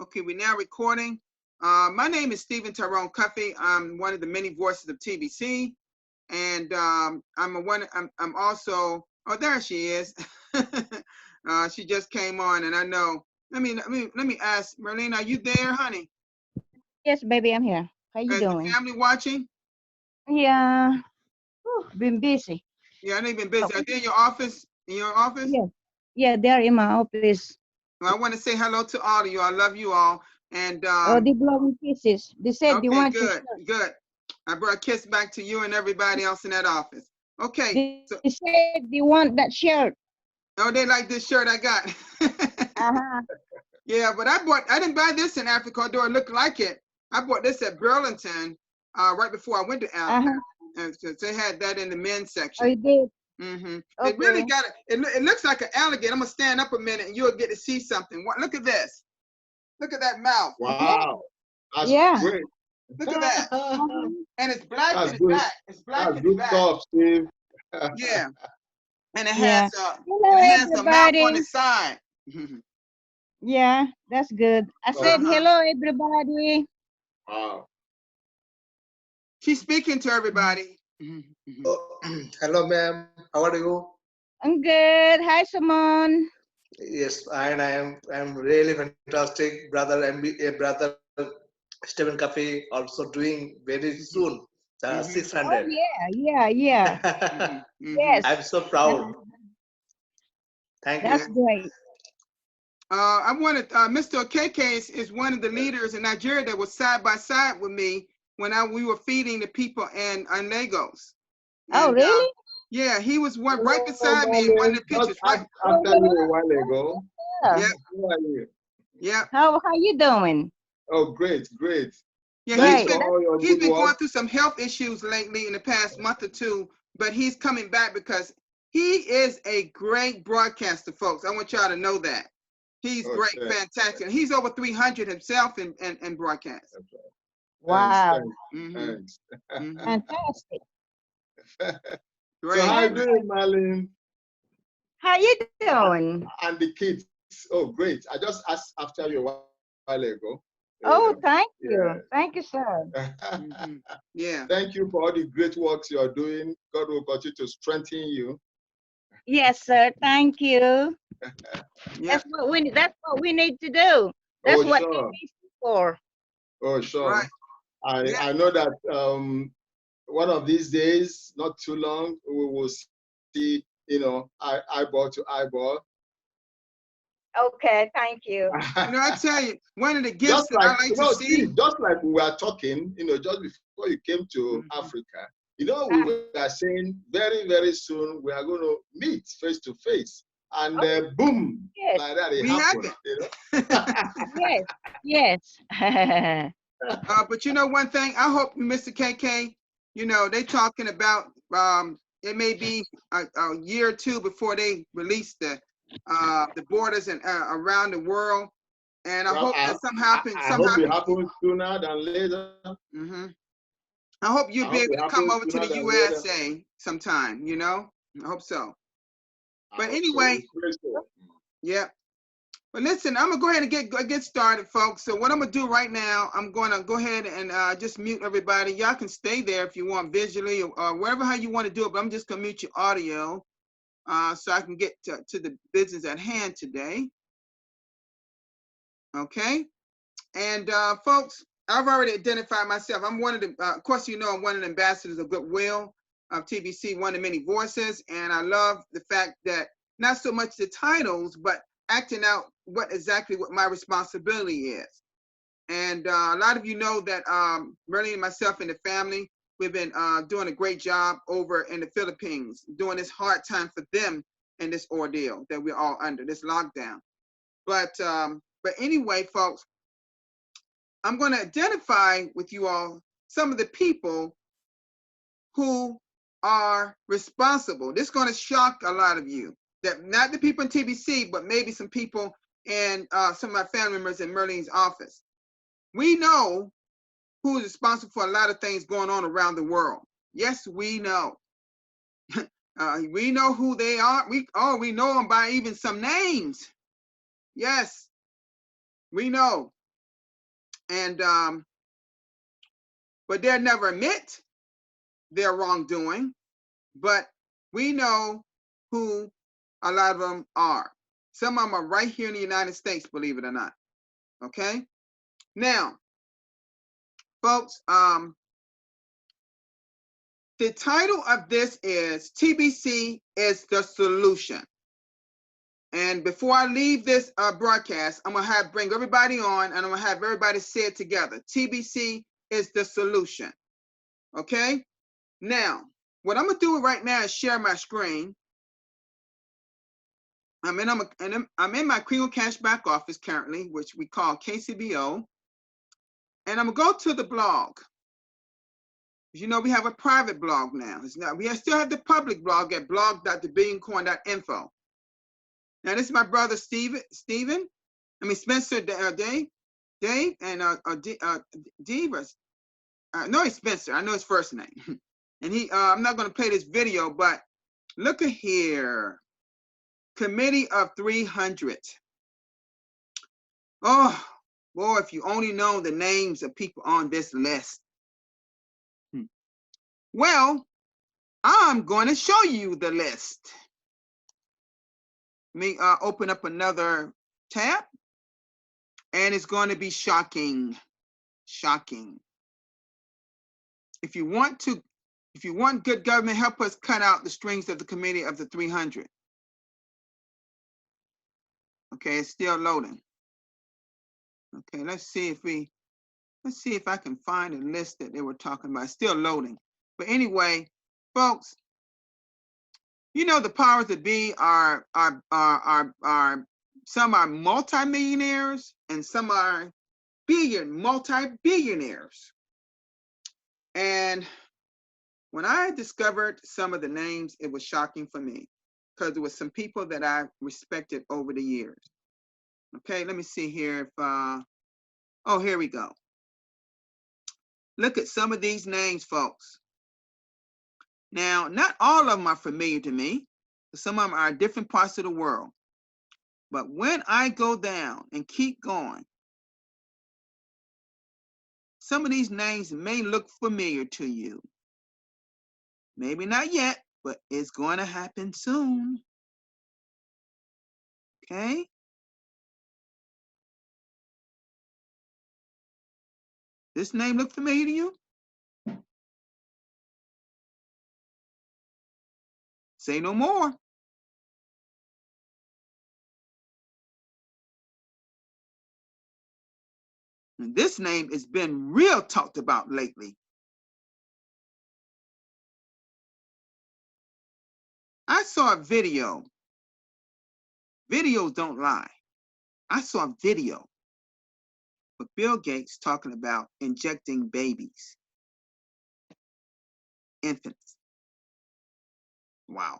Okay, we're now recording. My name is Stephen Tyrone Cuffey. I'm one of the many voices of TBC, and I'm also. Oh, there she is. She just came on, and I know. Let me ask Marlene, are you there, honey? Yes, baby, I'm here. How you Is the doing? family watching? Yeah, been busy. Yeah, I know you've been Oh, busy. Are they in your office? In your office? yeah, yeah, they're in my office. Well, I want to say hello to all of you. I love you all. And Oh, they blowing kisses. They said they okay, want your good, shirt. good. I brought a kiss back to you and everybody else in that office. Okay, They so said they want that shirt. oh, they like this shirt I got. Uh-huh. Yeah, but I didn't buy this in Africa, although it looked like it. I bought this at Burlington right before I went to Africa. Uh-huh. And so they had that in the men's Oh, section. you did? It really Okay. got it. It looks like an alligator. I'm gonna stand up a minute and you'll get to see something. Look at this. Look at that mouth. Yeah. Wow, that's Yeah. great. Look at that. Uh-huh. And it's black in That's the good. back. It's black That's in the good back. stuff, Steve. Yeah. And it has Yeah. Hello, a mouth on the everybody. side. Yeah, that's good. I said Okay. Uh-huh. hello, everybody. Wow. She's speaking to everybody. Oh, hello, ma'am. How are you? I'm good. Hi, Simone. Yes, and I am really fantastic, brother. Brother Stephen Cafe also doing very soon. Mhm, 600. Oh, yeah, yeah, yeah. mhm, mhm. I'm Yes. so proud. Thank Yeah. That's you. great. I wanted Mr. Okeke is one of the leaders in Nigeria that was side by side with me when we were feeding the people in Lagos. Oh, And really? yeah, he was one right Hello, beside me in one of Marlon. the Just pictures. Right. after you a while ago. Yeah. Yeah, How are you? yeah, How you doing? Oh, great, great. yeah. Thanks Great. for all your He's good been work. going through some health issues lately in the past month or two, but he's coming back because he is a great broadcaster, folks. I want y'all to know that. He's great, Okay. fantastic. He's over 300 himself in broadcast. Thanks, Wow. thanks, Mm-hmm, thanks. mm-hmm. Fantastic. So Great. how you That's doing, Marlene? how you doing? And the kids? Oh, great. I just asked after you a while ago. Oh, thank Yeah. you. Thank you, sir. Mm-hmm. Yeah. Thank you for all the great works you are doing. God will continue to strengthen you. Yes, sir. Thank you. Yeah. That's what we need to do. That's Oh, what sure. TBC is for. Oh, Right. sure. I, Yeah. I know that one of these days, not too long, we will see, eyeball to eyeball. Okay, thank you. I tell you, one of the gifts Just that like, I like to see. Steve, just like we were talking, just before you came to Mhm. Africa, we Ah, were saying very, very soon we are going to meet face to face. And oh, boom, yes, like that, it We have happened, yes, yes. But one thing, I hope Mr. KK, they talking about it may be a year or two before they release the borders and around the world, and I Well, hope that I hope it happens sooner than later. hmm I hope I you'll hope be it able to happens come over to sooner the than later. USA sometime. I hope so. I But hope so. anyway, We pray so. yeah. But listen, I'm gonna go ahead and get started, folks. So what I'm gonna do right now, I'm gonna go ahead and just mute everybody. Y'all can stay there if you want visually or wherever how you want to do it. But I'm just gonna mute your audio so I can get to the business at hand today. Okay. And folks, I've already identified myself. I'm one of the, of course, I'm one of the ambassadors of goodwill of TBC, one of many voices, and I love the fact that not so much the titles, but acting out what my responsibility is. And a lot of you know that Merlin and myself and the family, we've been doing a great job over in the Philippines, doing this hard time for them in this ordeal that we're all under, this lockdown. But anyway, folks, I'm going to identify with you all some of the people who are responsible. This is going to shock a lot of you. That not the people in TBC, but maybe some people and some of my family members in Merlin's office. We know who is responsible for a lot of things going on around the world. Yes, we know. We know who they are. We know them by even some names. Yes, we know. And but they'll never admit their wrongdoing. But we know who a lot of them are. Some of them are right here in the United States, believe it or not. Okay. Now, folks, the title of this is TBC is the Solution. And before I leave this broadcast, I'm gonna bring everybody on, and I'm gonna have everybody say it together. TBC is the solution. Okay. Now, what I'm gonna do right now is share my screen. I'm in my Kringle Cash back office currently, which we call KCBO, and I'm gonna go to the blog. You know, we have a private blog now. Still have the public blog at blog.thebillioncoin.info. Now, this is my brother Spencer, Dave, and Divas. No, it's Spencer. I know his first name. And I'm not going to play this video, but look at here. Committee of 300. Oh, boy, if you only know the names of people on this list. Well, I'm going to show you the list. Let me open up another tab, and it's going to be shocking. Shocking. If you want good government, help us cut out the strings of the Committee of the 300. Okay, it's still loading. Okay, let's see if I can find a list that they were talking about. It's still loading. But anyway, folks, you know the powers that be are some are multimillionaires and some are multi-billionaires. And when I discovered some of the names, it was shocking for me because there was some people that I respected over the years. Okay, let me see here if oh, here we go. Look at some of these names, folks. Now, not all of them are familiar to me. Some of them are in different parts of the world. But when I go down and keep going, some of these names may look familiar to you. Maybe not yet, but it's going to happen soon. Okay? This name look familiar to you? Say no more. And this name has been real talked about lately. I saw a video. Videos don't lie. I saw a video with Bill Gates talking about injecting babies, infants. Wow.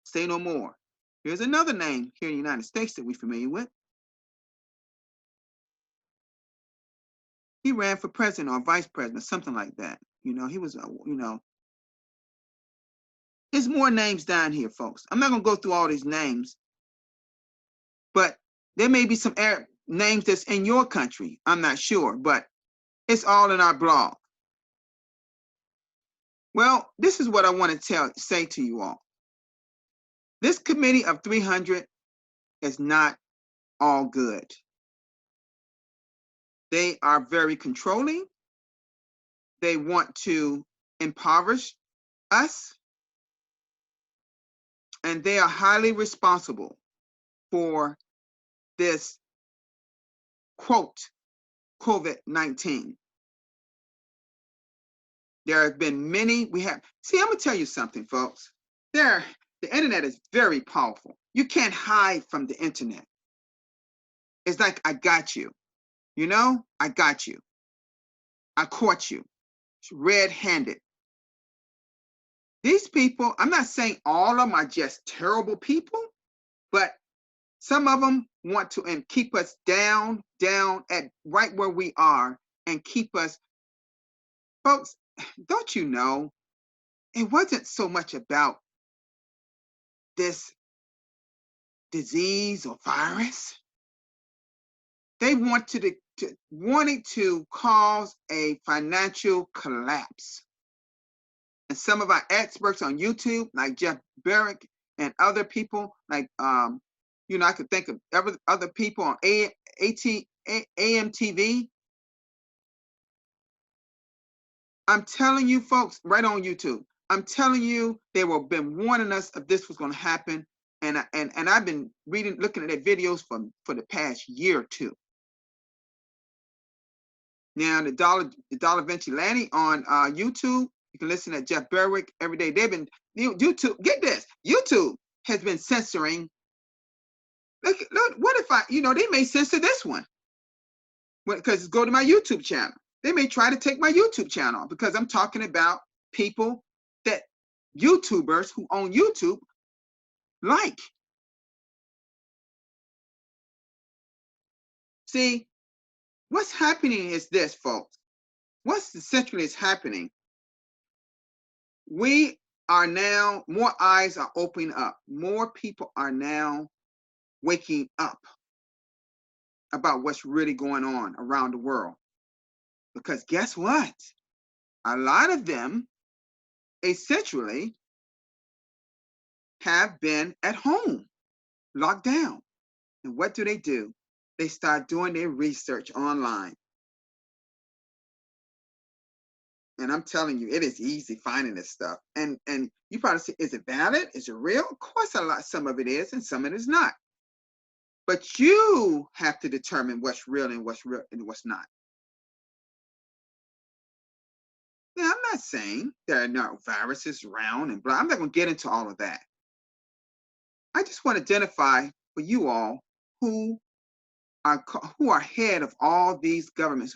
Say no more. Here's another name here in the United States that we're familiar with. He ran for president or vice president, something like that. You know, he was, there's more names down here, folks. I'm not going to go through all these names, but there may be some names that's in your country. I'm not sure, but it's all in our blog. Well, this is what I want to say to you all. This committee of 300 is not all good. They are very controlling. They want to impoverish us. And they are highly responsible for this, quote, COVID-19. There have been many, I'm gonna tell you something, folks. The internet is very powerful. You can't hide from the internet. It's like, I got you. You know, I got you. I caught you. It's red-handed. These people, I'm not saying all of them are just terrible people, but some of them want to keep us down at right where we are and keep us. Folks, don't you know, it wasn't so much about this disease or virus. They wanted to cause a financial collapse. And some of our experts on YouTube, like Jeff Barrick and other people, like I could think of other people on AMTV. I'm telling you, folks, right on YouTube. I'm telling you, they were been warning us if this was going to happen, and I've been looking at their videos for the past year or two. Now the Dollar Vigilante on YouTube, you can listen to Jeff Berwick every day. They've been YouTube. Get this, YouTube has been censoring. Look, what if they may censor this one because go to my YouTube channel. They may try to take my YouTube channel because I'm talking about people that YouTubers who own YouTube like. See, what's happening is this, folks. What's essentially is happening? We are now, more eyes are opening up. More people are now waking up about what's really going on around the world. Because guess what? A lot of them essentially have been at home, locked down. And what do? They start doing their research online. And I'm telling you, it is easy finding this stuff. And you probably say, is it valid? Is it real? Of course, some of it is, and some of it is not. But you have to determine what's real and what's not. Now, I'm not saying there are no viruses around and blah. I'm not going to get into all of that. I just want to identify for you all who are head of all these governments,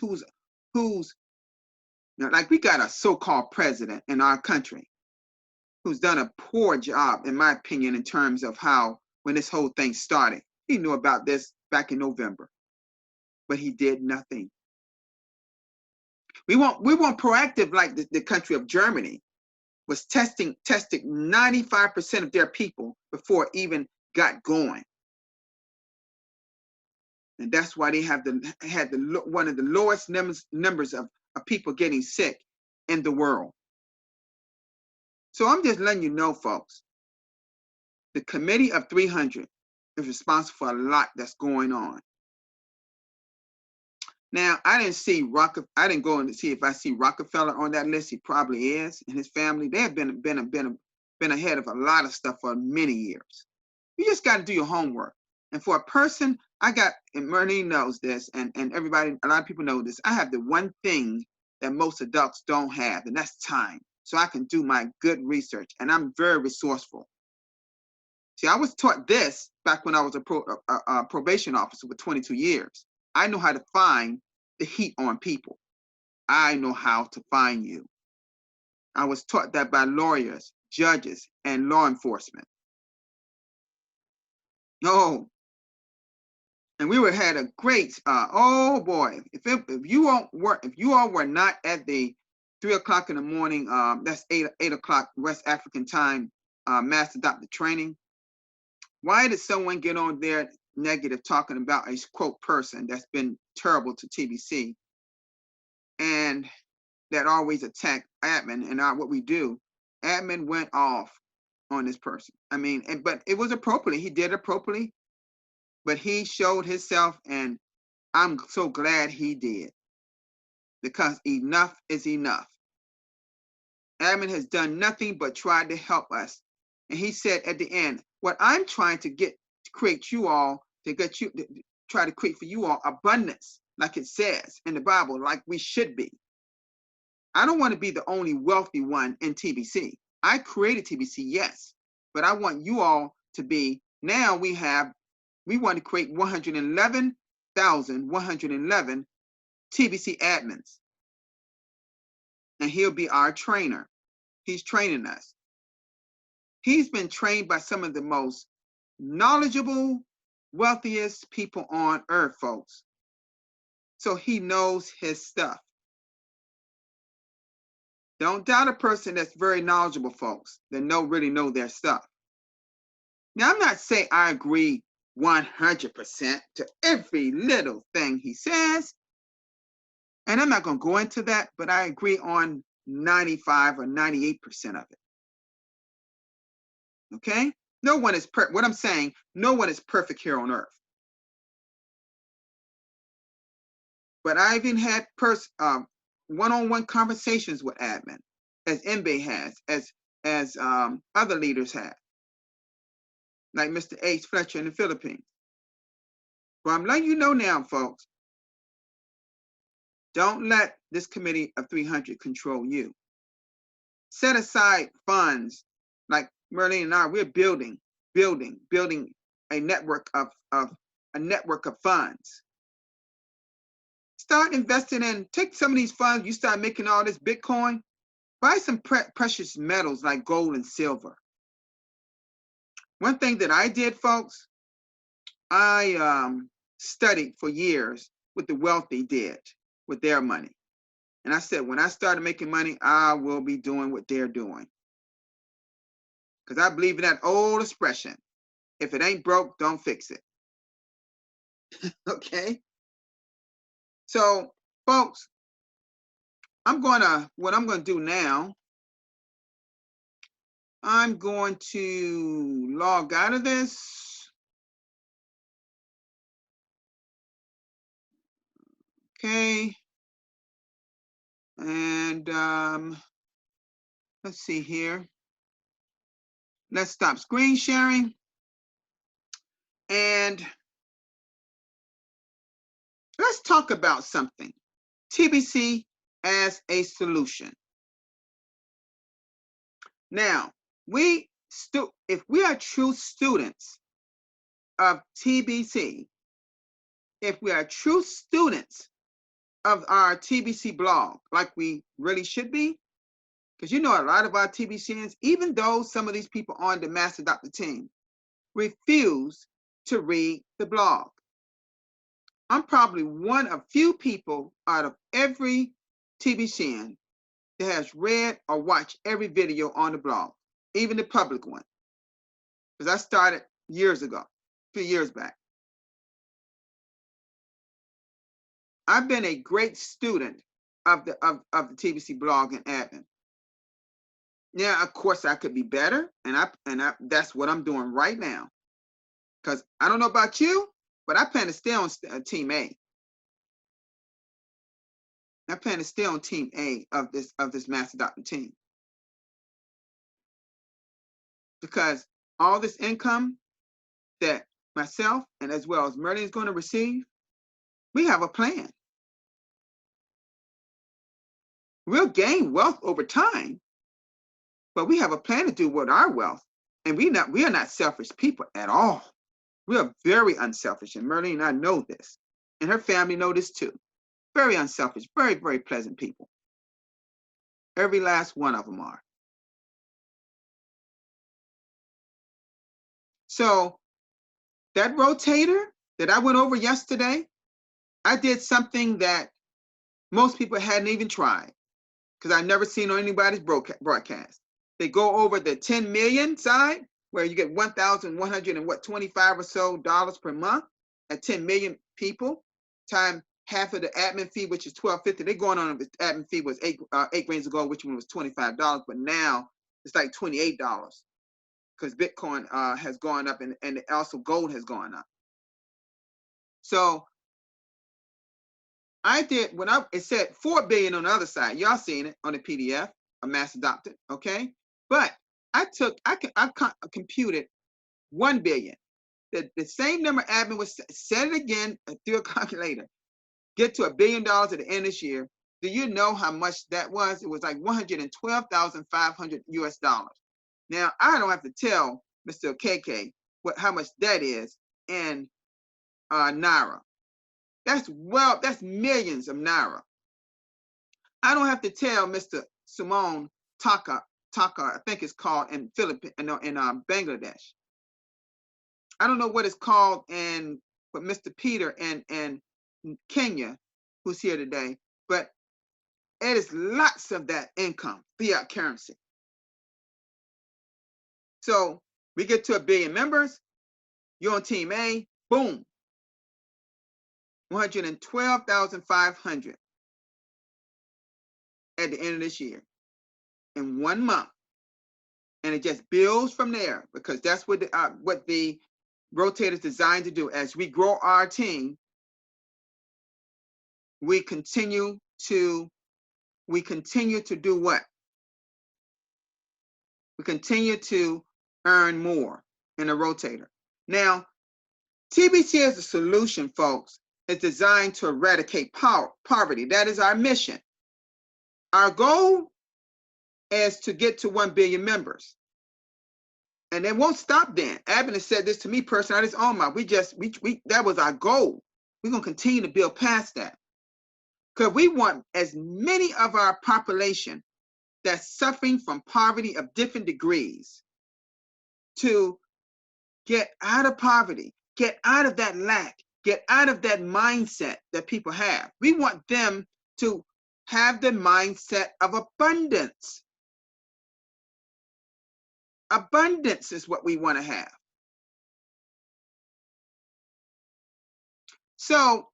like we got a so-called president in our country who's done a poor job, in my opinion, in terms of how, when this whole thing started, he knew about this back in November, but he did nothing. We weren't proactive like the country of Germany was tested 95% of their people before it even got going. And that's why they had one of the lowest numbers of people getting sick in the world. So I'm just letting you know, folks, the Committee of 300 is responsible for a lot that's going on. Now, I didn't go and see if I see Rockefeller on that list. He probably is, and his family. They have been ahead of a lot of stuff for many years. You just got to do your homework. And for a person, and Marlene knows this, and everybody, a lot of people know this. I have the one thing that most adults don't have, and that's time. So I can do my good research, and I'm very resourceful. See, I was taught this back when I was a probation officer for 22 years. I know how to find the heat on people. I know how to find you. I was taught that by lawyers, judges, and law enforcement. Oh, and we had a great, oh boy, if you all were not at the 3 o'clock in the morning, that's 8 o'clock West African time, master doctor training, why did someone get on there negative talking about a quote person that's been terrible to TBC and that always attack admin and what we do? Admin went off on this person. I mean, but it was appropriately. He did appropriately, but he showed himself, and I'm so glad he did, because enough is enough. Admin has done nothing but tried to help us. And he said at the end, what I'm trying to create you all, try to create for you all abundance, like it says in the Bible, like we should be. I don't want to be the only wealthy one in TBC. I created TBC, yes, but I want you all to be, now we want to create 111,111 TBC admins. And he'll be our trainer. He's training us. He's been trained by some of the most knowledgeable, wealthiest people on earth, folks. So he knows his stuff. Don't doubt a person that's very knowledgeable, folks, that really know their stuff. Now, I'm not saying I agree 100% to every little thing he says. And I'm not going to go into that, but I agree on 95 or 98% of it. Okay? No one is perfect. What I'm saying, no one is perfect here on earth. But I even had one-on-one conversations with admin, as Mbe has, as other leaders have, like Mr. H. Fletcher in the Philippines. But I'm letting you know now, folks, don't let this committee of 300 control you. Set aside funds, like Merlene and I, we're building a network of funds. Start investing in, take some of these funds, you start making all this Bitcoin, buy some precious metals like gold and silver. One thing that I did, folks, I studied for years what the wealthy did with their money. And I said, when I started making money, I will be doing what they're doing. Because I believe in that old expression, if it ain't broke, don't fix it. Okay? So, folks, what I'm gonna do now, I'm going to log out of this. Okay. And let's see here. Let's stop screen sharing. And let's talk about something. TBC as a solution. Now, if we are true students of TBC, if we are true students of our TBC blog, like we really should be, because you know a lot of our TBCians, even though some of these people on the Master Dr. team refuse to read the blog. I'm probably one of few people out of every TBCian that has read or watched every video on the blog, even the public one, because I started years ago, 2 years back. I've been a great student of the TBC blog and admin. Yeah, of course I could be better, and that's what I'm doing right now. Because I don't know about you, but I plan to stay on Team A. I plan to stay on Team A of this Master Doctor team. Because all this income that myself and as well as Merlin is going to receive, we have a plan. We'll gain wealth over time, but we have a plan to do with our wealth. And we are not selfish people at all. We are very unselfish, and Merlin and I know this, and her family know this too. Very unselfish, very, very pleasant people. Every last one of them are. So that rotator that I went over yesterday, I did something that most people hadn't even tried, because I've never seen on anybody's broadcast. They go over the 10 million side, where you get 1,125 or so dollars per month at 10 million people, time half of the admin fee, which is $12.50. They're going on, the admin fee was eight grains ago, which one was $25, but now it's like $28 because Bitcoin has gone up, and also gold has gone up. So I did, it said 4 billion on the other side. Y'all seen it on the PDF, a Master Doctor, okay? But I computed 1 billion. The same number admin was, said it again through a calculator. Get to $1 billion at the end of this year. Do you know how much that was? It was like 112,500 US dollars. Now, I don't have to tell Mr. KK how much that is in Naira. That's millions of Naira. I don't have to tell Mr. Simone Taka, I think it's called in Bangladesh. I don't know what it's called but Mr. Peter in Kenya, who's here today, but it is lots of that income, fiat currency. So we get to 1 billion members, You're on team A, boom, 112,500 at the end of this year in 1 month. And it just builds from there, because that's what the rotator is designed to do. As we grow our team, we continue to do what? We continue to earn more in a rotator. Now, TBC as a solution, folks, is designed to eradicate poverty. That is our mission. Our goal is to get to 1 billion members. And it won't stop then. Abner said this to me personally. I just own my. That was our goal. We're gonna continue to build past that, because we want as many of our population that's suffering from poverty of different degrees to get out of poverty, get out of that lack, get out of that mindset that people have. We want them to have the mindset of abundance. Abundance is what we want to have. So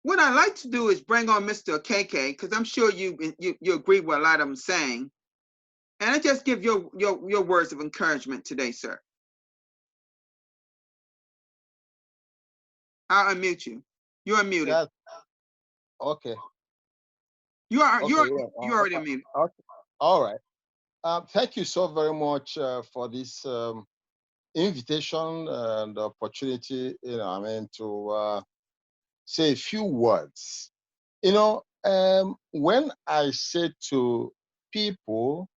what I like to do is bring on Mr. KK, because I'm sure you agree with a lot of them saying, and I just give your words of encouragement today, sir. I'll unmute you. You're unmuted. Yes. Okay. You are Okay. you're Yeah. already unmuted. Okay. All right. Thank you so very much for this invitation and opportunity. To say a few words. When I say to people,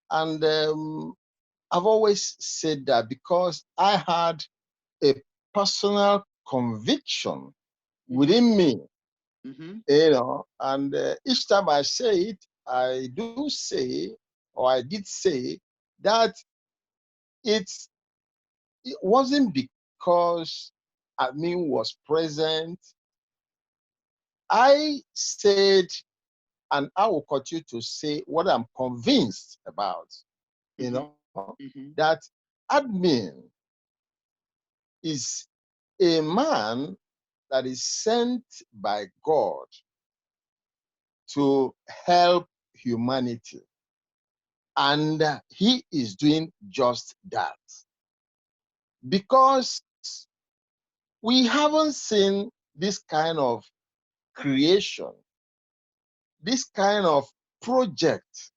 and I've always said that because I had a personal conviction within me, and each time I say it, I do say, or I did say, that it wasn't because Admin was present. I said, and I will continue to say what I'm convinced about, that Admin is a man that is sent by God to help humanity. And he is doing just that. Because we haven't seen this kind of creation, this kind of project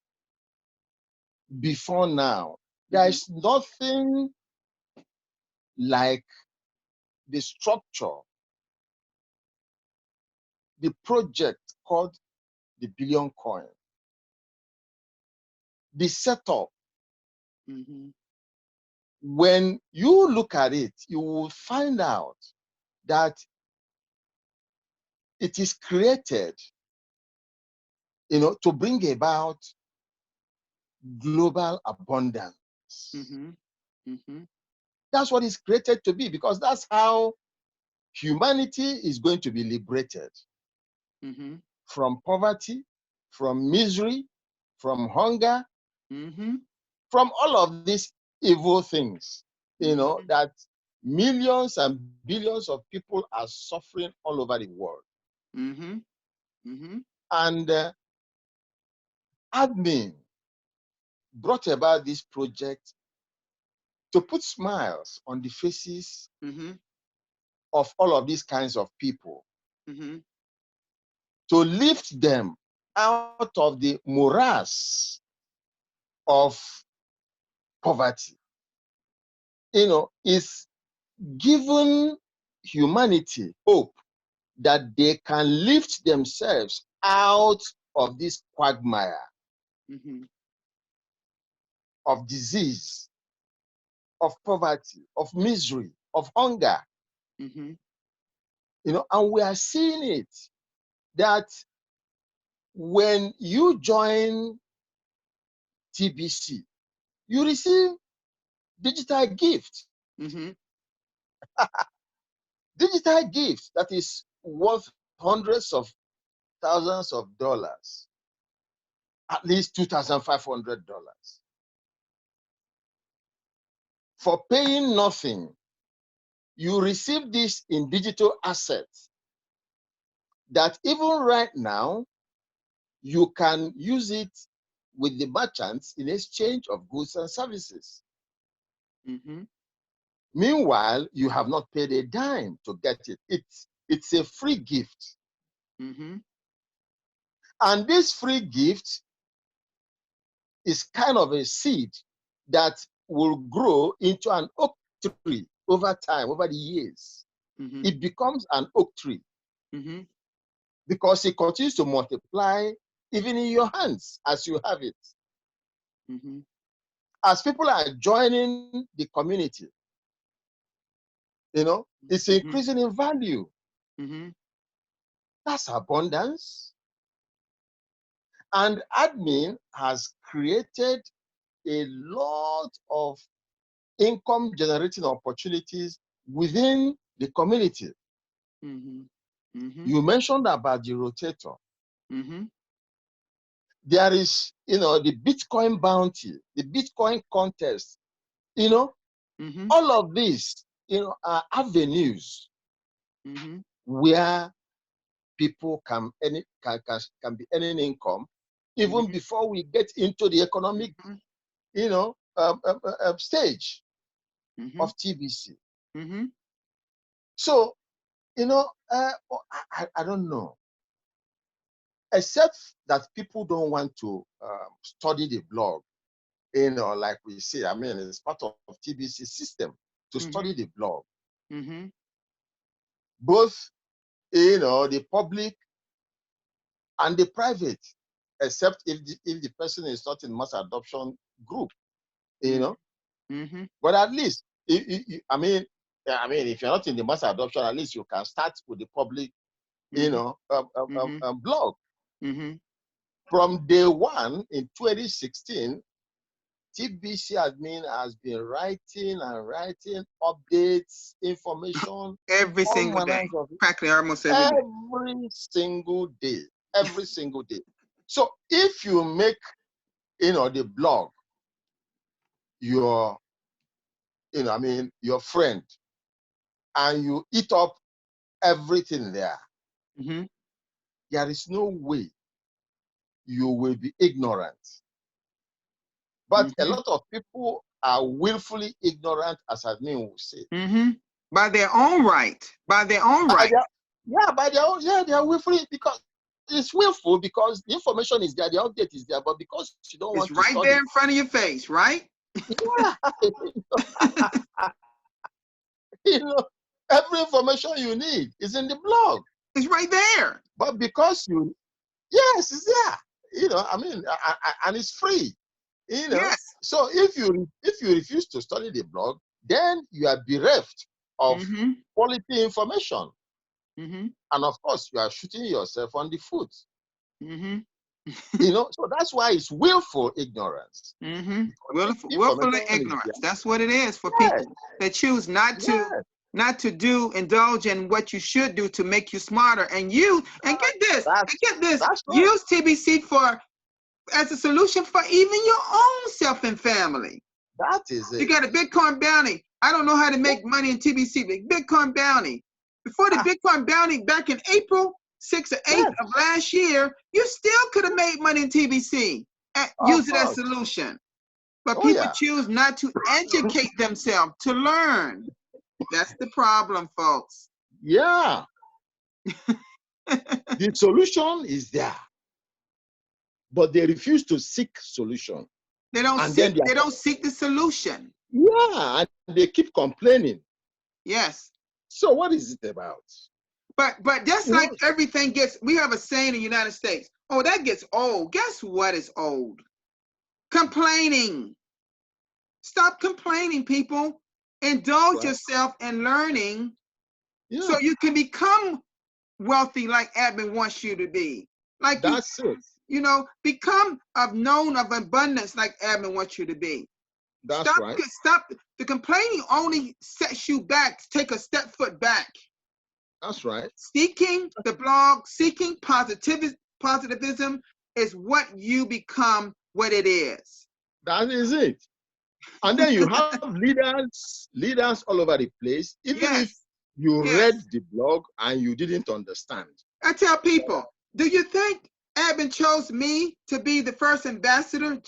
before now. There is nothing like the structure, the project called the billion coin, the setup. When you look at it, you will find out that it is created, to bring about global abundance. That's what it's created to be, because that's how humanity is going to be liberated from poverty, from misery, from hunger, from all of these evil things, that millions and billions of people are suffering all over the world. And Admin brought about this project to put smiles on the faces of all of these kinds of people, to lift them out of the morass of poverty. It's given humanity hope that they can lift themselves out of this quagmire of disease, of poverty, of misery, of hunger. And we are seeing it, that when you join TBC, you receive digital gift. Digital gift that is worth hundreds of thousands of dollars, at least $2,500, for paying nothing you receive this in digital assets that even right now, you can use it with the merchants in exchange of goods and services. Mm-hmm. Meanwhile, you have not paid a dime to get it. It's a free gift. Mm-hmm. And this free gift is kind of a seed that will grow into an oak tree over time, over the years. Mm-hmm. It becomes an oak tree Mm-hmm. because it continues to multiply even in your hands as you have it. Mm-hmm. As people are joining the community, it's Mm-hmm. increasing in value. Mm-hmm. That's abundance. And admin has created a lot of income generating opportunities within the community. Mm-hmm. Mm-hmm. You mentioned about the rotator. Mm-hmm. There is, the Bitcoin bounty, the Bitcoin contest, Mm-hmm. all of these, are avenues Mm-hmm. where people can be earning income even Mm-hmm. before we get into the economic, stage Mm-hmm. of TBC. Mm-hmm. So, I don't know, except that people don't want to study the blog, like we say. I mean, it's part of TBC system to study the blog, Mm-hmm. both, the public and the private, except if the person is not in mass adoption group, Mm-hmm. But at least, if you're not in the mass adoption, at least you can start with the public, blog. Mm-hmm. From day one in 2016, TBC admin has been writing and writing updates, information, Every all single day, manners of it, practically almost every day. every single day, every single day. So if you make, the blog your, your friend, and you eat up everything there, Mm-hmm. there is no way you will be ignorant. But a Mm-hmm. lot of people are willfully ignorant, as admin will say. Mm-hmm. By their own right. By their own right. By their own, they are willfully, because it's willful, because the information is there, the update is there, but because you don't It's want to right study. there in front of your face, right? Yeah. Every information you need is in the blog. It's right there. But because yes, it's there. And it's free. Yes. So if you refuse to study the blog, then you are bereft of Mm-hmm. quality information. Mm-hmm. And of course, you are shooting yourself on the foot. Mm-hmm. So that's why it's willful ignorance. Mm-hmm. Information Willfully is ignorance. there. That's what it is for Yes. people that choose not to Yes. indulge in what you should do to make you smarter. And get this, That's right. use TBC as a solution for even your own self and family. That is it. You got a Bitcoin bounty. I don't know how to make money in TBC, but Bitcoin bounty. Before the Bitcoin bounty back in April 6th or 8th of last year, you still could have made money in TBC and use it as a solution. But people choose not to educate themselves, to learn. That's the problem, folks. Yeah. The solution is there, but they refuse to seek solution. They don't seek the solution. Yeah, and they keep complaining. Yes. So what is it about? But just like everything we have a saying in the United States, oh, that gets old. Guess what is old? Complaining. Stop complaining, people. Indulge yourself in learning so you can become wealthy like Admin wants you to be. Like that's it. Become known of abundance like Admin wants you to be. That's right. Stop. The complaining only sets you back. Take a step foot back. That's right. Seeking the blog, seeking positivism is what you become what it is. That is it. And then you have leaders all over the place. Even if Yes. you Yes. read the blog and you didn't understand. I tell people, do you think Abin chose me to be the first ambassador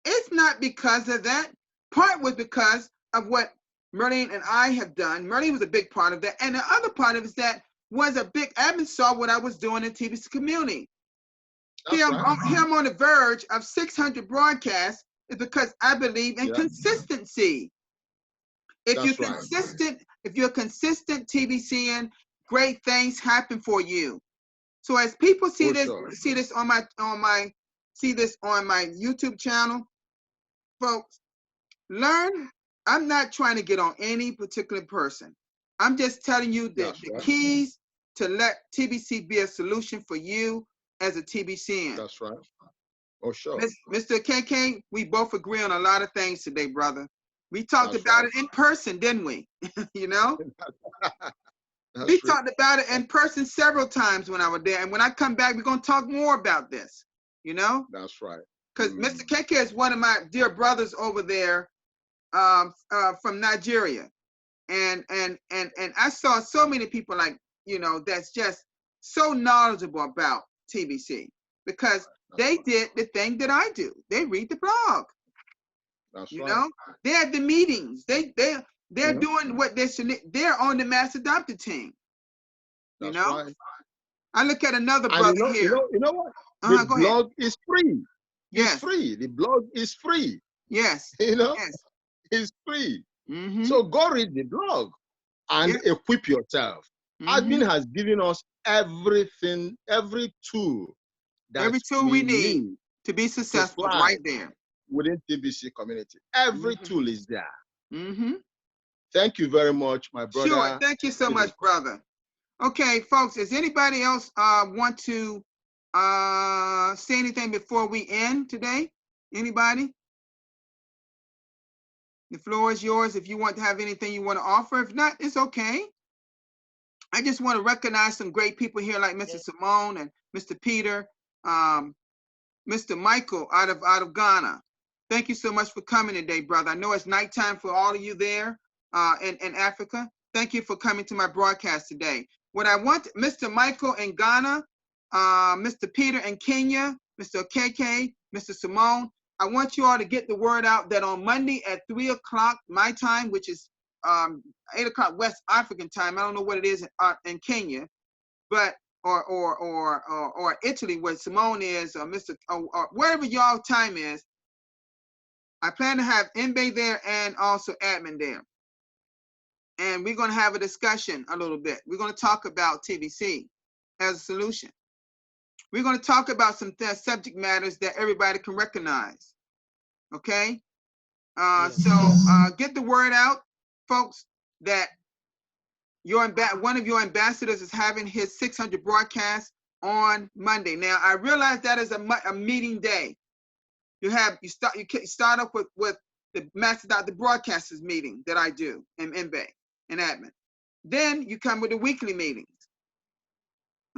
it's not because of that. Part was because of what Merlene and I have done. Merlene was a big part of that. And the other part of it is that Abin saw what I was doing in TBC community. Here I'm on the verge of 600 broadcasts is because I believe in consistency. If you're consistent, if you're consistent TBCing, great things happen for you. So as people see this on my YouTube channel, folks, learn. I'm not trying to get on any particular person. I'm just telling you the keys to let TBC be a solution for you as a TBCN. That's right. Oh, sure. Mr. KK, we both agree on a lot of things today, brother. We talked about it in person, didn't we? You know? We talked about it in person several times when I was there. And when I come back, we're going to talk more about this, you know? That's right. Because Mr. KK is one of my dear brothers over there from Nigeria. And I saw so many people like, you know, that's just so knowledgeable about TBC because they did the thing that I do. They read the blog. That's you know, they're at the meetings. They're doing what they're on the mass adopted team. You know, I look at another brother here. You know what? The blog is free. It's free. The blog is free. Yes. You know, it's free. So go read the blog and equip yourself. Admin has given us everything, every tool that we need to be successful right there within TBC community. Every tool is there. Thank you very much, my brother. Sure. Thank you so much, brother. Okay, folks, does anybody else want to say anything before we end today? Anybody? The floor is yours if you want to have anything you want to offer. If not, it's okay. I just want to recognize some great people here like Mr. Simone and Mr. Peter, Mr. Michael out of Ghana. Thank you so much for coming today, brother. I know it's nighttime for all of you there in Africa. Thank you for coming to my broadcast today. What I want, Mr. Michael in Ghana, Mr. Peter in Kenya, Mr. KK, Mr. Simone, I want you all to get the word out that on Monday at 3 o'clock my time, which is 8 o'clock West African time. I don't know what it is in Kenya, but or Italy where Simone is, or or wherever y'all time is. I plan to have Mbe there and also admin there. And we're going to have a discussion a little bit. We're going to talk about TBC as a solution. We're going to talk about some subject matters that everybody can recognize. Okay? So get the word out, folks, that one of your ambassadors is having his 600 broadcast on Monday. Now, I realize that is a meeting day. You start off with the the broadcasters meeting that I do in Mbe and admin. Then you come with the weekly meetings.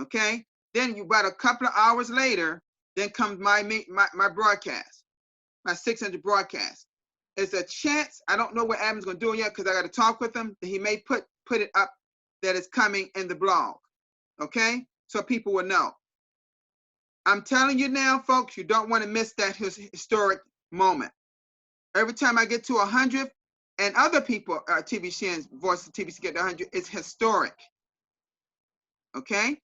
Okay. Then about a couple of hours later, then comes my broadcast, my 600 broadcast. There's a chance, I don't know what admin's gonna do it yet because I got to talk with him. That he may put it up that it's coming in the blog. Okay, so people will know. I'm telling you now, folks, you don't want to miss that historic moment. Every time I get to 100, and other people, TBCN's Voice of TBC get to 100, it's historic. Okay?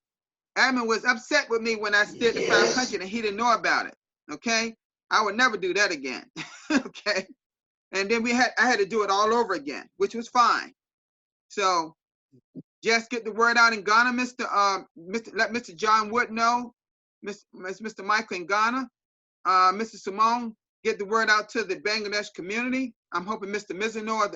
Admin was upset with me when I did the 500 and he didn't know about it. Okay? I would never do that again. Okay? And then I had to do it all over again, which was fine. So just get the word out in Ghana, let Mr. John Wood know, Mr. Michael in Ghana, Mr. Simone, get the word out to the Bangladesh community. I'm hoping Mr. Mizuno,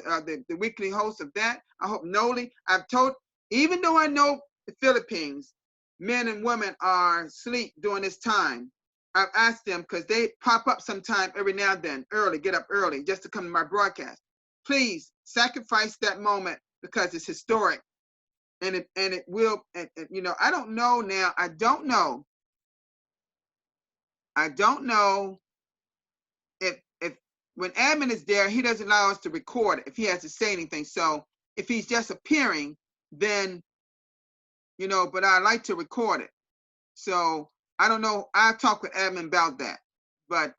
the weekly host of that. I hope Noli. I've told, even though I know the Philippines, men and women are asleep during this time, I've asked them, because they pop up sometime every now and then, get up early just to come to my broadcast. Please sacrifice that moment because it's historic. And it will, you know, I don't know now. I don't know if when admin is there, he doesn't allow us to record it if he has to say anything. So if he's just appearing, then, you know, but I like to record it. So I don't know. I'll talk with admin about that. But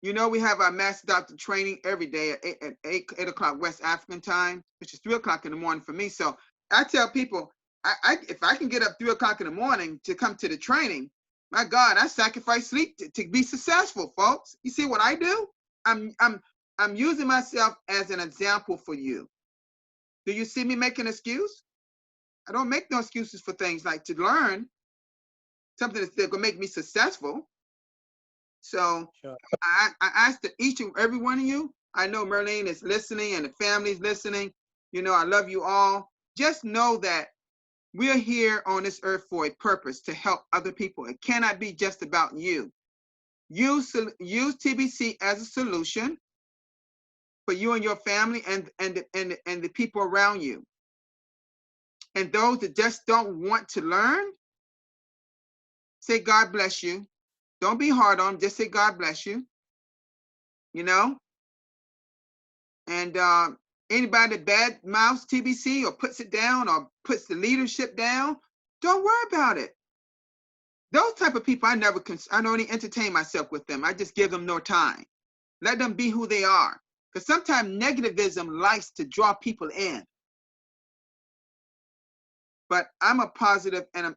you know, we have our Master Doctor training every day at 8 o'clock West African time, which is 3 o'clock in the morning for me. So I tell people, if I can get up 3 o'clock in the morning to come to the training, my God, I sacrifice sleep to be successful, folks. You see what I do? I'm using myself as an example for you. Do you see me make an excuse? I don't make no excuses for things like to learn something that's going to make me successful. So sure. I ask that each and every one of you, I know Merlene is listening and the family's listening. You know, I love you all. Just know that we're here on this earth for a purpose, to help other people. It cannot be just about you. Use TBC as a solution for you and your family and the people around you. And those that just don't want to learn, say God bless you. Don't be hard on them, just say God bless you. You know? And anybody that bad mouths TBC or puts it down or puts the leadership down, don't worry about it. Those type of people, I don't even entertain myself with them. I just give them no time. Let them be who they are. Because sometimes negativism likes to draw people in. But I'm a positive, and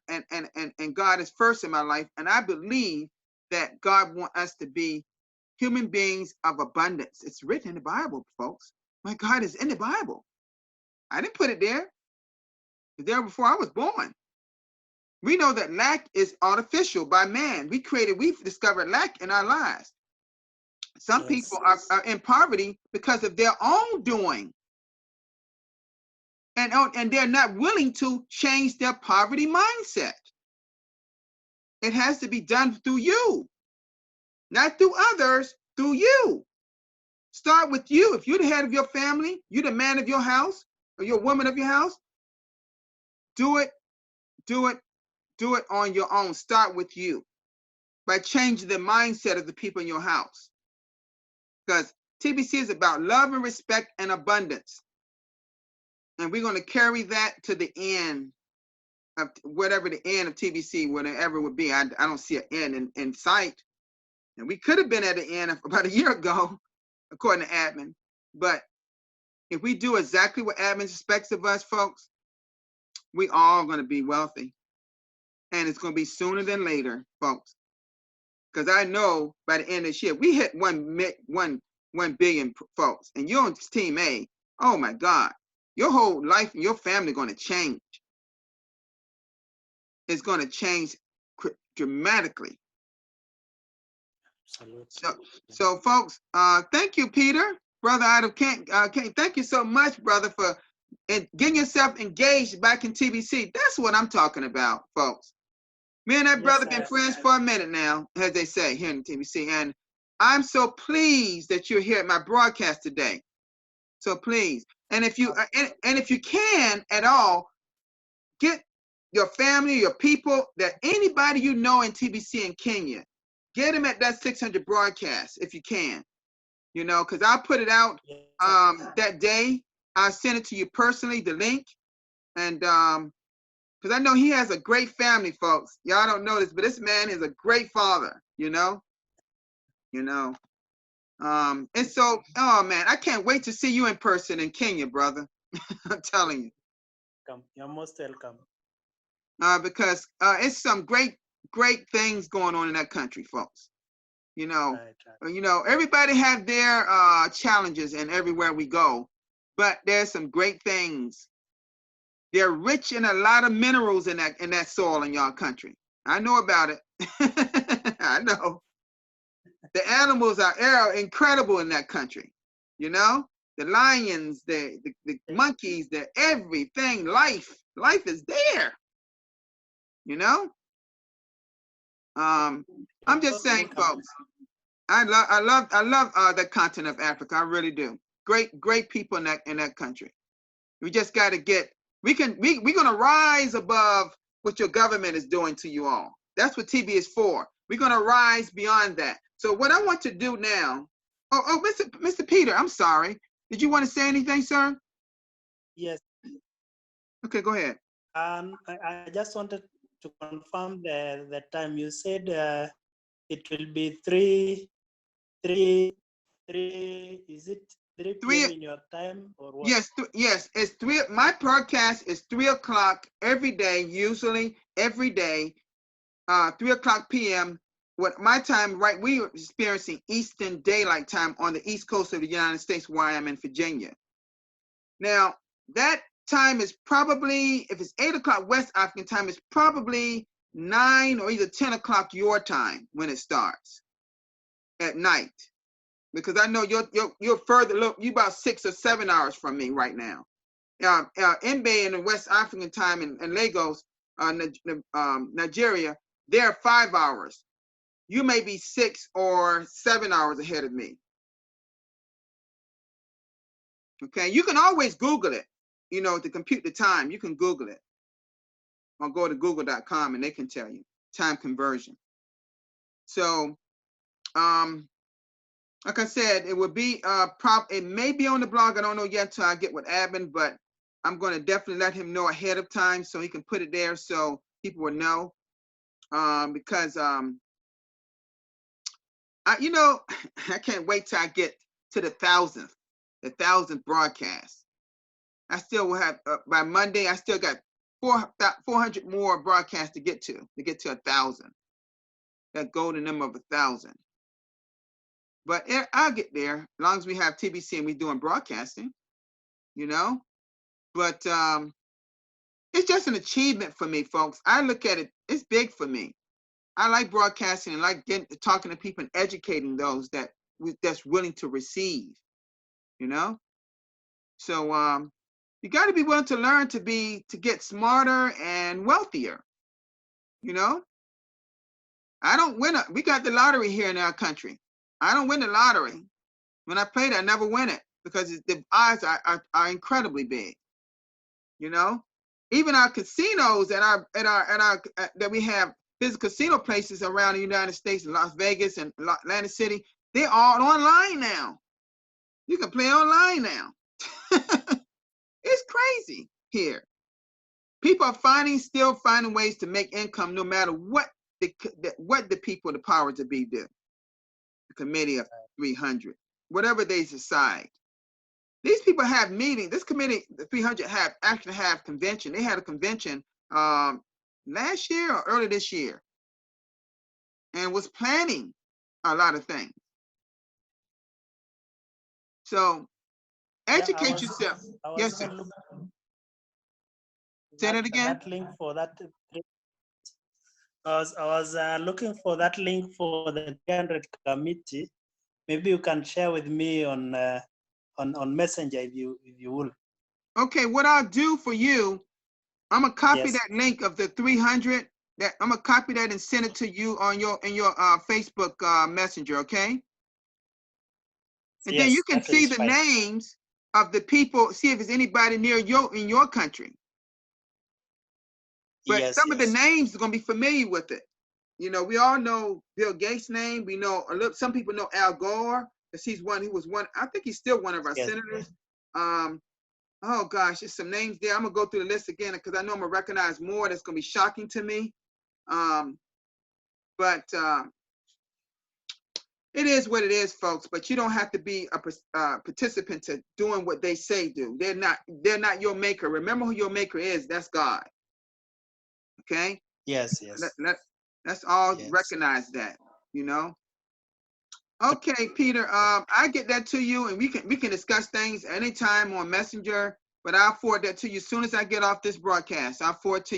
God is first in my life. And I believe that God wants us to be human beings of abundance. It's written in the Bible, folks. My God is in the Bible. I didn't put it there. It's there before I was born. We know that lack is artificial by man. We've discovered lack in our lives. Some people are in poverty because of their own doing. And they're not willing to change their poverty mindset. It has to be done through you, not through others, through you. Start with you. If you're the head of your family, you're the man of your house, or you're a woman of your house, do it on your own. Start with you by changing the mindset of the people in your house. Because TBC is about love and respect and abundance. And we're going to carry that to the end of whatever the end of TBC, whatever it would be. I don't see an end in sight. And we could have been at the end about a year ago, according to admin. But if we do exactly what admin expects of us, folks, we all going to be wealthy. And it's going to be sooner than later, folks. Because I know by the end of this year, we hit 1 billion folks. And you're on Team A. Oh, my God. Your whole life and your family are going to change. It's going to change dramatically. So folks, thank you, Peter. Brother out of Kent, thank you so much, brother, for getting yourself engaged back in TBC. That's what I'm talking about, folks. Me and that brother been friends for a minute now, as they say here in TBC. And I'm so pleased that you're here at my broadcast today. So please, and if you can at all, get your family, your people, that anybody you know in TBC in Kenya, get them at that 600 broadcast if you can. You know, because I'll put it out that day. I'll send it to you personally, the link. And because I know he has a great family, folks. Y'all don't know this, but this man is a great father, you know. And so, oh man, I can't wait to see you in person in Kenya, brother. I'm telling you. Come, you're most welcome. Because it's some great things going on in that country, folks. You know, right. You know, everybody have their challenges and everywhere we go, but there's some great things. They're rich in a lot of minerals in that soil in y'all country. I know about it. I know. The animals are incredible in that country. You know, the lions, the monkeys, the everything. Life is there. You know. I'm just saying, folks. I love the continent of Africa. I really do. Great people in that country. We just got to we're gonna rise above what your government is doing to you all. That's what TB is for. We're going to rise beyond that. So what I want to do now, Mr. Peter, I'm sorry. Did you want to say anything, sir? Yes. Okay, go ahead. I just wanted to confirm the time. You said it will be 3, is it 3 p.m. in your time or what? Yes, it's 3. My broadcast is 3 o'clock every day, usually every day, 3 o'clock p.m. What my time, right? We are experiencing Eastern Daylight Time on the East Coast of the United States, where I am in Virginia. Now, that time is probably, if it's 8 o'clock West African time, it's probably 9 or either 10 o'clock your time when it starts at night. Because I know you're further, look, you're about 6 or 7 hours from me right now. Mbe in the West African time in Lagos, Nigeria, they're 5 hours. You may be 6 or 7 hours ahead of me. Okay, you can always Google it, to compute the time. You can Google it or go to google.com and they can tell you time conversion. So, like I said, it would be it may be on the blog. I don't know yet till I get with admin, but I'm going to definitely let him know ahead of time so he can put it there so people will know. Because I can't wait till I get to the 1,000th broadcast. I still will have by Monday. I still got 400 more broadcasts to get to 1,000. That golden number of 1,000. But I'll get there as long as we have TBC and we're doing broadcasting, But it's just an achievement for me, folks. I look at it, it's big for me. I like broadcasting and like talking to people and educating those that's willing to receive, So you got to be willing to learn to get smarter and wealthier, I don't win we got the lottery here in our country. I don't win the lottery. When I played, I never win it because the odds are incredibly big. Even our casinos that we have physical casino places around the United States, Las Vegas and Atlantic City, they're all online now. You can play online now. It's crazy here. People are still finding ways to make income no matter what the people, the powers that be do. The committee of 300, whatever they decide. These people have meetings. This committee, the 300, actually have convention. They had a convention last year or early this year, and was planning a lot of things. So educate yourself. Yes, sir. Say that again. That link for that. I was looking for that link for the 300 committee. Maybe you can share with me on Messenger if you will. Okay, what I'll do for you, I'm gonna copy that link of the 300. That I'm gonna copy that and send it to you on your Facebook Messenger. Okay. And then you can see the names of the people. See if there's anybody near in your country. But some of the names are gonna be familiar with it. We all know Bill Gates' name. We know some people know Al Gore, because he was one. I think he's still one of our senators. Oh gosh, there's some names there. I'm gonna go through the list again because I know I'm gonna recognize more that's gonna be shocking to me. But it is what it is, folks. But you don't have to be a participant to doing what they say do. They're not your maker. Remember who your maker is. That's God. Okay. Yes. Let's all recognize that. Okay, Peter. I get that to you, and we can discuss things anytime on Messenger. But I'll forward that to you as soon as I get off this broadcast. I'll forward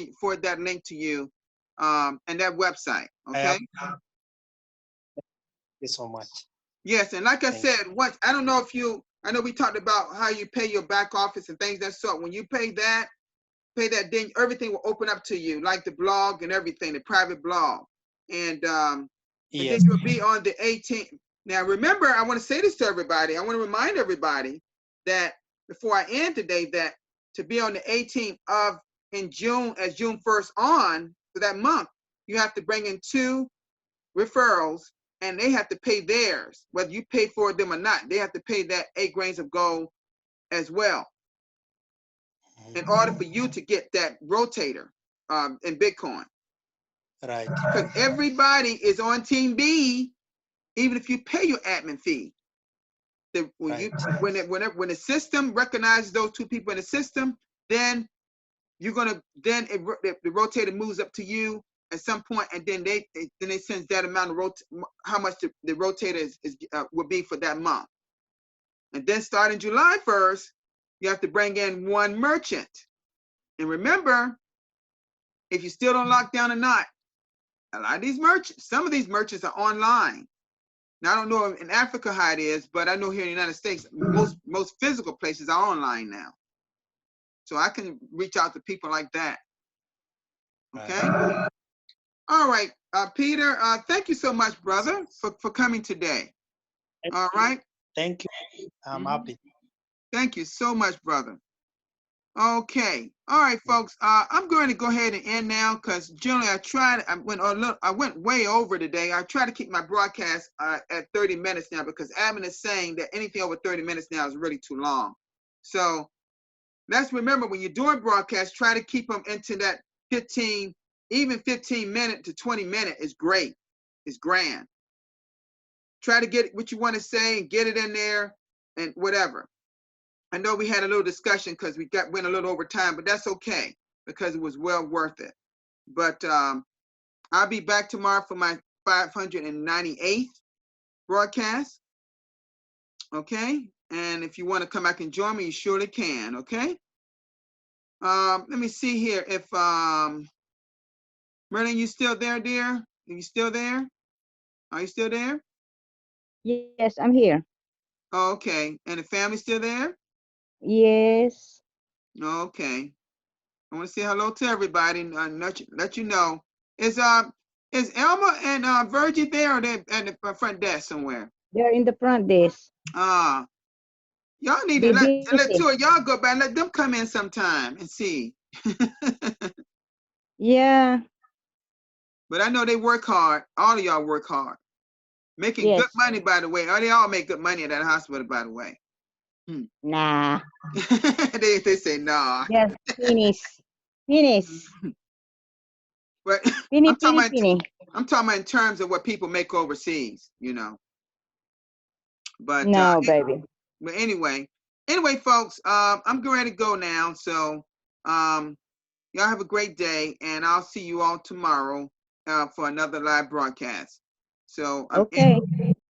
that link to you, and that website. Okay. Thank you so much. Yes, and like I said, I don't know I know we talked about how you pay your back office and things that sort. When you pay that, then everything will open up to you, like the blog and everything, the private blog, and then you'll be on the 18th. Now, remember, I want to say this to everybody. I want to remind everybody that before I end today, that to be on the 18th in June, as June 1st on for that month, you have to bring in 2 referrals, and they have to pay theirs, whether you pay for them or not. They have to pay that 8 grains of gold as well in order for you to get that rotator in Bitcoin. Right. Because everybody is on Team B, even if you pay your admin fee. When the system recognizes those 2 people in the system, then the rotator moves up to you at some point, and then they send that amount of how much the rotator will be for that month. And then starting July 1st, you have to bring in 1 merchant. And remember, if you still don't lock down or not, a lot of these merchants, some of these merchants are online. Now, I don't know in Africa how it is, but I know here in the United States, most physical places are online now. So I can reach out to people like that. Okay. Right. All right, Peter. Thank you so much, brother, for coming today. All right. Thank you. I'm happy. Thank you so much, brother. Okay. All right, folks. I'm going to go ahead and end now because generally I went way over today. I try to keep my broadcast at 30 minutes now because admin is saying that anything over 30 minutes now is really too long. So let's remember, when you're doing broadcasts, try to keep them into that 15 minute to 20 minute is great. It's grand. Try to get what you want to say and get it in there and whatever. I know we had a little discussion because we went a little over time, but that's okay because it was well worth it. But I'll be back tomorrow for my 598th broadcast. Okay. And if you want to come back and join me, you surely can. Okay. Let me see here if Merlin, you still there, dear? Are you still there? Are you still there? Yes, I'm here. Oh, okay. And the family still there? Yes. Okay. I want to say hello to everybody and let you know. Is Elma and Virgie there, or they at the front desk somewhere? They're in the front desk. Y'all need to let 2 of y'all go back. Let them come in sometime and see. Yeah. But I know they work hard. All of y'all work hard. Making good money, by the way. Oh, they all make good money at that hospital, by the way. Nah. they say nah. Yes, finish. But I'm talking about in terms of what people make overseas, you know. But no, baby. But anyway, folks, I'm ready to go now. So y'all have a great day, and I'll see you all tomorrow for another live broadcast. So okay.